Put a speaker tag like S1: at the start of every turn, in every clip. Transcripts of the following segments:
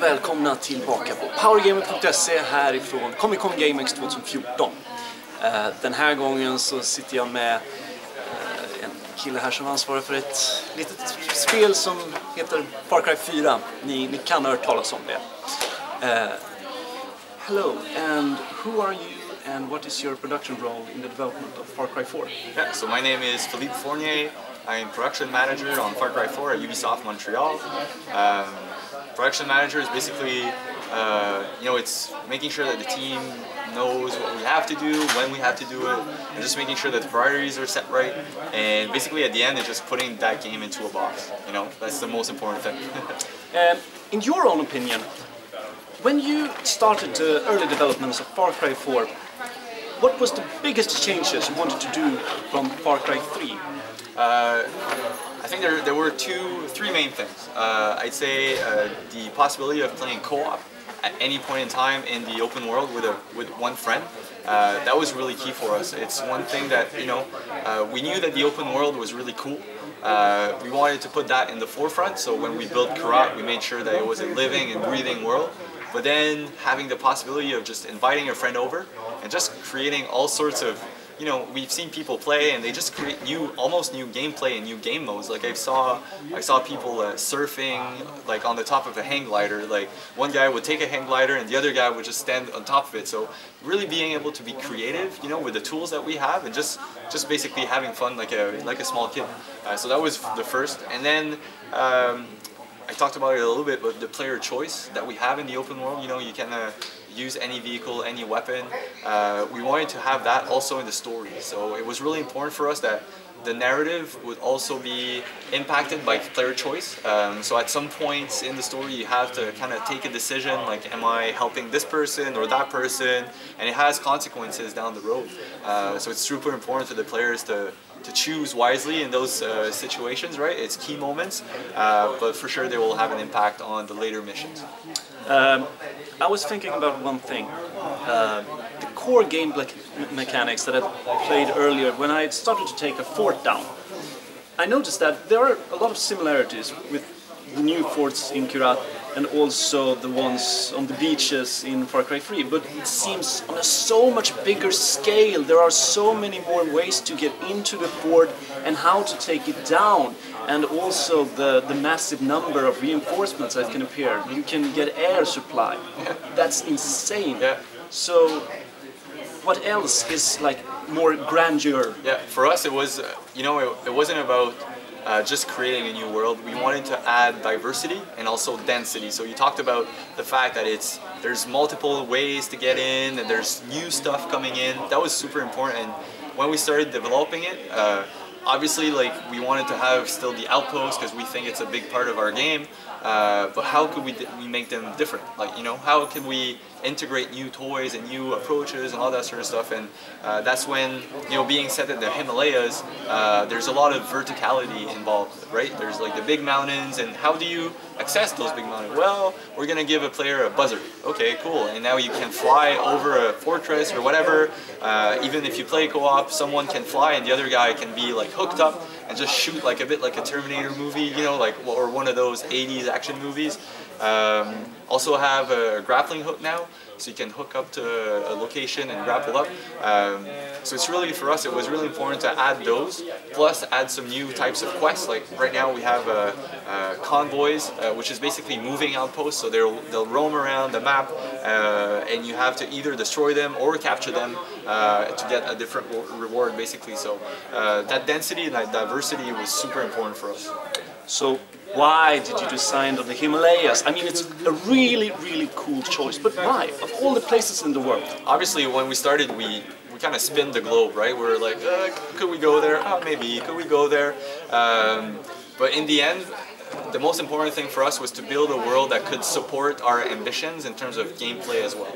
S1: välkomna tillbaka på PowerGamer.se härifrån Comic-Con Gamex 2014. Den här gången så sitter jag med en kille här som ansvarar för ett litet spel som heter Far Cry 4. Ni kan ha hört talas om det. Hello, and who are you and what is your production role in the development of Far Cry 4?
S2: Yeah, so my name is Philippe Fournier. I'm production manager on Far Cry 4 at Ubisoft Montreal. Production manager is basically, it's making sure that the team knows what we have to do, when we have to do it, and just making sure that the priorities are set right. And basically at the end, it's just putting that game into a box. That's the most important thing.
S1: In your own opinion, when you started the early developments of Far Cry 4, what was the biggest changes you wanted to do from Far Cry 3?
S2: I think there were three main things. I'd say the possibility of playing co-op at any point in time in the open world with one friend. That was really key for us. It's one thing that, we knew that the open world was really cool. We wanted to put that in the forefront, so when we built Karat, we made sure that it was a living and breathing world. But then having the possibility of just inviting a friend over and just creating all sorts of, we've seen people play and they just create almost new gameplay and new game modes. Like I saw people surfing like on the top of a hang glider. Like one guy would take a hang glider and the other guy would just stand on top of it. So really being able to be creative, with the tools that we have and just basically having fun like a small kid. So that was the first. And then I talked about it a little bit, but the player choice that we have in the open world, you can use any vehicle, any weapon. We wanted to have that also in the story. So it was really important for us that the narrative would also be impacted by player choice. So at some points in the story you have to kind of take a decision like, am I helping this person or that person? And it has consequences down the road. So it's super important for the players to choose wisely in those situations, right? It's key moments, but for sure they will have an impact on the later missions.
S1: I was thinking about one thing. The core game mechanics that I played earlier when I started to take a fort down. I noticed that there are a lot of similarities with the new forts in Karat and also the ones on the beaches in Far Cry 3, but it seems on a so much bigger scale. There are so many more ways to get into the fort and how to take it down, and also the massive number of reinforcements that can appear. You can get air supply. That's insane.
S2: Yeah.
S1: So what else is like more grandeur?
S2: Yeah, for us it was, it wasn't about just creating a new world. We wanted to add diversity and also density. So you talked about the fact that there's multiple ways to get in and there's new stuff coming in. That was super important. And when we started developing it, obviously we wanted to have still the outposts because we think it's a big part of our game. But how could we make them different? How can we integrate new toys and new approaches and all that sort of stuff? And that's when, being set in the Himalayas, there's a lot of verticality involved, right? There's like the big mountains, and how do you access those big mountains? Well, we're gonna give a player a buzzer. Okay, cool. And now you can fly over a fortress or whatever. Even if you play co-op, someone can fly and the other guy can be like hooked up and just shoot like a bit like a Terminator movie, or one of those 80s action movies. Also have a grappling hook now, so you can hook up to a location and grapple up. So it's really, for us, it was really important to add those, plus add some new types of quests. Like right now we have convoys, which is basically moving outposts, so they'll roam around the map, and you have to either destroy them or capture them to get a different reward, basically. So that density and that diversity was super important for us.
S1: So why did you decide on the Himalayas? I mean, it's a really, really cool choice, but why? Of all the places in the world?
S2: Obviously, when we started, we kind of spinned the globe, right? We were like, could we go there? Oh, maybe. Could we go there? But in the end, the most important thing for us was to build a world that could support our ambitions in terms of gameplay as well.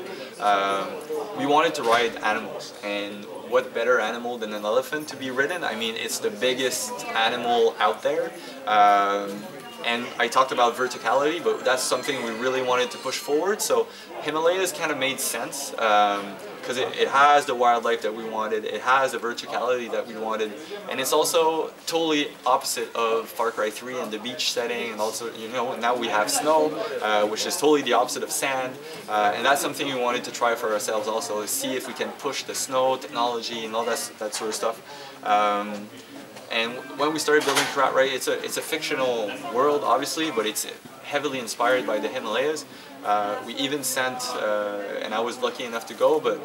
S2: We wanted to ride animals, and what better animal than an elephant to be ridden? I mean, it's the biggest animal out there. And I talked about verticality, but that's something we really wanted to push forward. So Himalayas kind of made sense. because it has the wildlife that we wanted, it has the verticality that we wanted, and it's also totally opposite of Far Cry 3 and the beach setting, and also, you know, now we have snow, which is totally the opposite of sand, and that's something we wanted to try for ourselves also, is see if we can push the snow technology and all that sort of stuff. And when we started building Karat, right, it's a fictional world, obviously, but it's heavily inspired by the Himalayas. We even sent, and I was lucky enough to go, but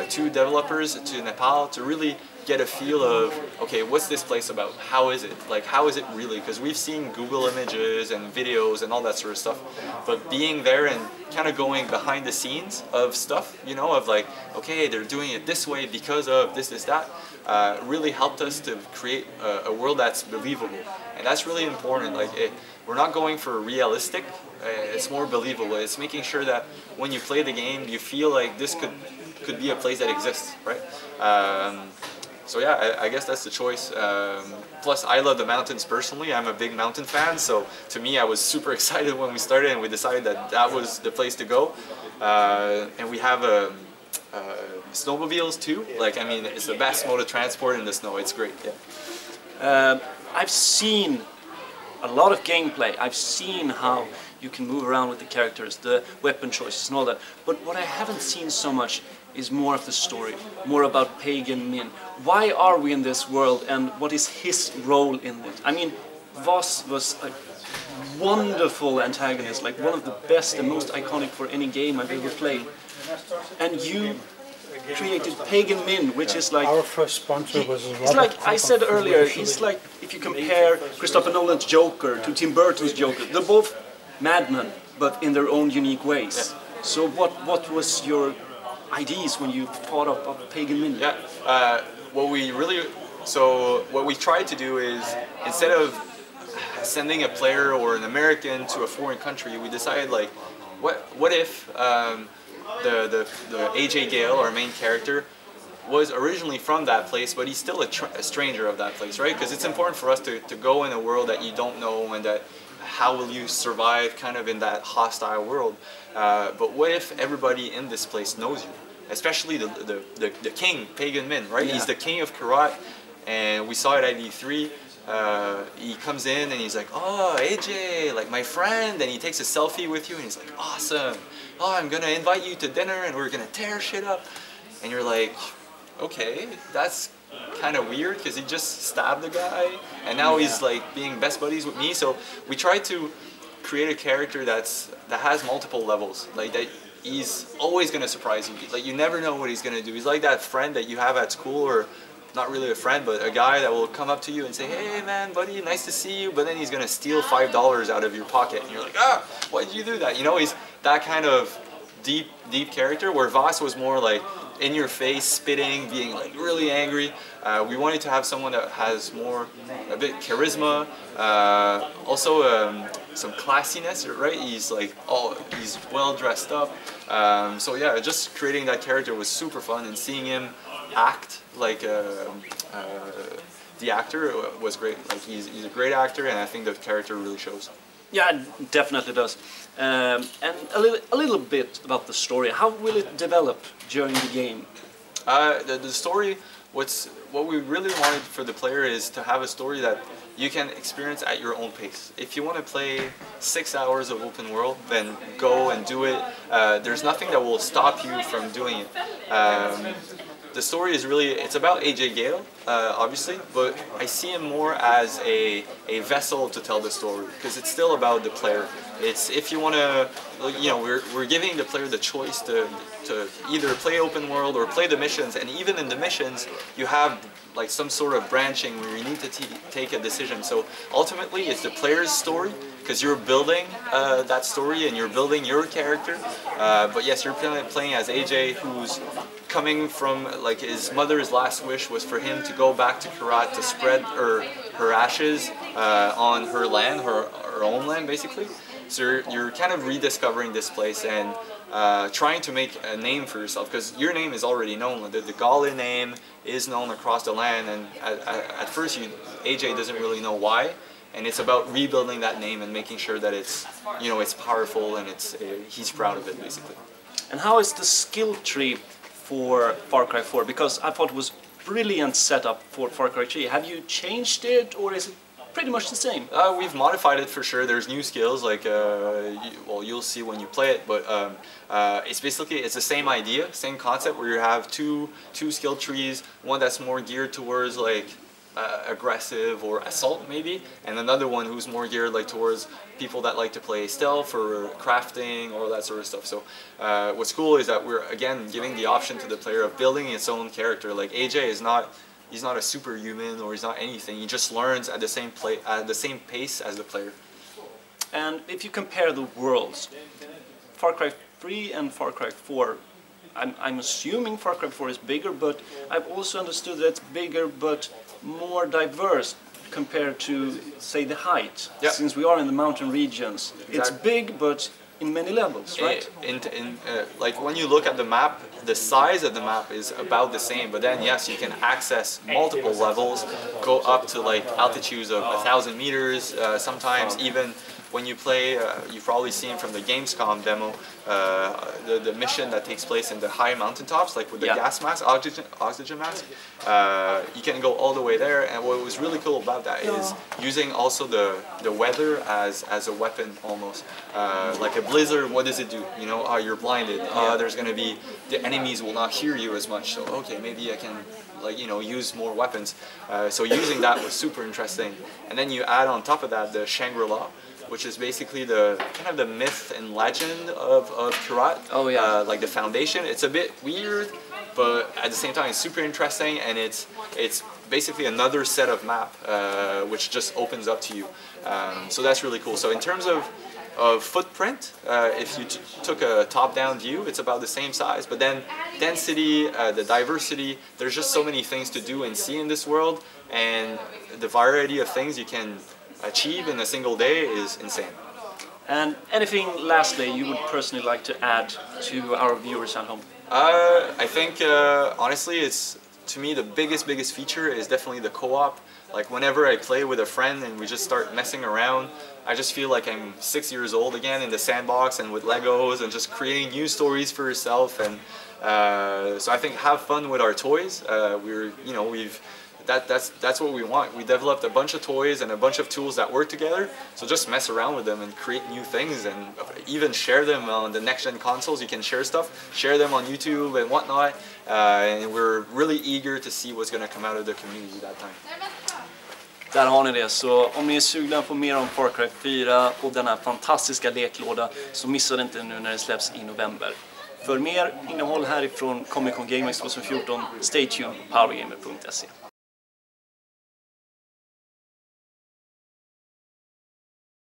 S2: 2 developers to Nepal to really get a feel of, okay, what's this place about? How is it? Like, how is it really? Because we've seen Google images and videos and all that sort of stuff, but being there and kind of going behind the scenes of stuff, you know, of like, okay, they're doing it this way because of this, that, really helped us to create a world that's believable. And that's really important. Like, we're not going for realistic, it's more believable. It's making sure that when you play the game, you feel like this could be a place that exists, right? So yeah, I guess that's the choice. Plus, I love the mountains personally. I'm a big mountain fan, so to me, I was super excited when we started and we decided that that was the place to go. And we have snowmobiles too. Like, I mean, it's the best mode of transport in the snow. It's great. Yeah.
S1: I've seen a lot of gameplay. I've seen how you can move around with the characters, the weapon choices and all that. But what I haven't seen so much is more of the story, more about Pagan Min. Why are we in this world and what is his role in it? I mean, Voss was a wonderful antagonist, like one of the best and most iconic for any game I've ever played. And you created Pagan Min, which is like...
S3: Our first sponsor was...
S1: It's like I said earlier, he's like, if you compare Christopher Nolan's Joker to Tim Burton's Joker, they're both madmen, but in their own unique ways. Yeah. So what was your ideas when you thought of Pagan Min?
S2: Yeah, what we tried to do is, instead of sending a player or an American to a foreign country, we decided, like, what if the AJ Gale, our main character, was originally from that place, but he's still a stranger of that place, right? Because it's important for us to go in a world that you don't know, and that how will you survive kind of in that hostile world. But what if everybody in this place knows you? Especially the king, Pagan Min, right? Yeah. He's the king of Karat, and we saw it at E3. He comes in and he's like, oh, AJ, like my friend, and he takes a selfie with you and he's like, awesome. Oh, I'm gonna invite you to dinner and we're gonna tear shit up. And you're like, okay, that's kind of weird because he just stabbed the guy and now he's like being best buddies with me. So we tried to create a character that has multiple levels, like that he's always gonna surprise you. Like, you never know what he's gonna do. He's like that friend that you have at school, or not really a friend, but a guy that will come up to you and say, hey man, buddy, nice to see you, but then he's gonna steal $5 out of your pocket and you're like, ah, why did you do that? You know, he's that kind of deep character, where Voss was more like in your face, spitting, being like really angry. We wanted to have someone that has a bit charisma, also some classiness, right? He's like, he's well dressed up. So yeah, just creating that character was super fun, and seeing him act like the actor was great. Like, he's a great actor, and I think the character really shows.
S1: Yeah, it definitely does. And a little bit about the story. How will it develop during the game?
S2: The story, what we really wanted for the player is to have a story that you can experience at your own pace. If you want to play 6 hours of open world, then go and do it. There's nothing that will stop you from doing it. The story is really, it's about AJ Gale, obviously, but I see him more as a vessel to tell the story, because it's still about the player. It's, if you want to, you know, we're giving the player the choice to either play open world or play the missions, and even in the missions, you have like some sort of branching where you need to take a decision. So ultimately, it's the player's story, because you're building that story and you're building your character. But yes, you're playing as AJ, who's coming from, like, his mother's last wish was for him to go back to Karat to spread her ashes on her land, her own land, basically. So you're kind of rediscovering this place and trying to make a name for yourself, because your name is already known. The Gale name is known across the land, and at first AJ doesn't really know why, and it's about rebuilding that name and making sure that it's, you know, it's powerful and he's proud of it, basically.
S1: And how is the skill tree for Far Cry 4? Because I thought it was brilliant setup for Far Cry 3. Have you changed it, or is it pretty much the same?
S2: We've modified it for sure. There's new skills, like you'll see when you play it, but it's the same idea, same concept, where you have two skill trees, one that's more geared towards like aggressive or assault maybe, and another one who's more geared like towards people that like to play stealth or crafting or that sort of stuff. So what's cool is that we're again giving the option to the player of building its own character. Like AJ is not, he's not a superhuman or he's not anything. He just learns at the same pace as the player.
S1: And if you compare the worlds, Far Cry 3 and Far Cry 4, I'm assuming Far Cry 4 is bigger, but I've also understood that it's bigger but more diverse compared to, say, the height.
S2: Yeah.
S1: Since we are in the mountain regions,
S2: exactly.
S1: It's big but in many levels, right?
S2: Like when you look at the map, the size of the map is about the same, but then yes, you can access multiple levels, go up to like altitudes of 1,000 meters, sometimes even when you play, you've probably seen from the Gamescom demo, the mission that takes place in the high mountaintops, like with the gas mask, oxygen mask, you can go all the way there. And what was really cool about that is using also the weather as a weapon almost. Like a blizzard, what does it do? You know, you're blinded. There's going to be, the enemies will not hear you as much. So okay, maybe I can, like, you know, use more weapons. So using that was super interesting. And then you add on top of that the Shangri-La, which is basically the kind of the myth and legend of Kirat.
S1: Oh yeah.
S2: Like the foundation. It's a bit weird, but at the same time it's super interesting, and it's basically another set of map which just opens up to you. So that's really cool. So in terms of footprint, if you took a top-down view, it's about the same size, but then density, the diversity, there's just so many things to do and see in this world, and the variety of things you can achieve in a single day is insane.
S1: And anything lastly you would personally like to add to our viewers at home?
S2: I think honestly, it's, to me, the biggest feature is definitely the co-op. Like whenever I play with a friend and we just start messing around, I just feel like I'm 6 years old again in the sandbox and with Legos and just creating new stories for yourself. And so I think have fun with our toys. That's what we want. We developed a bunch of toys and a bunch of tools that work together. So just mess around with them and create new things, and even share them on the next-gen consoles. You can share stuff, share them on YouTube and whatnot. And we're really eager to see what's going to come out of the community that time.
S1: Där har ni det, så om ni är sugna på mer om Far Cry 4 och denna fantastiska leklåda, så missa det inte nu när det släpps i november. För mer innehåll härifrån Comic Con Gamex 2014, stay tuned på PowerGamer.se.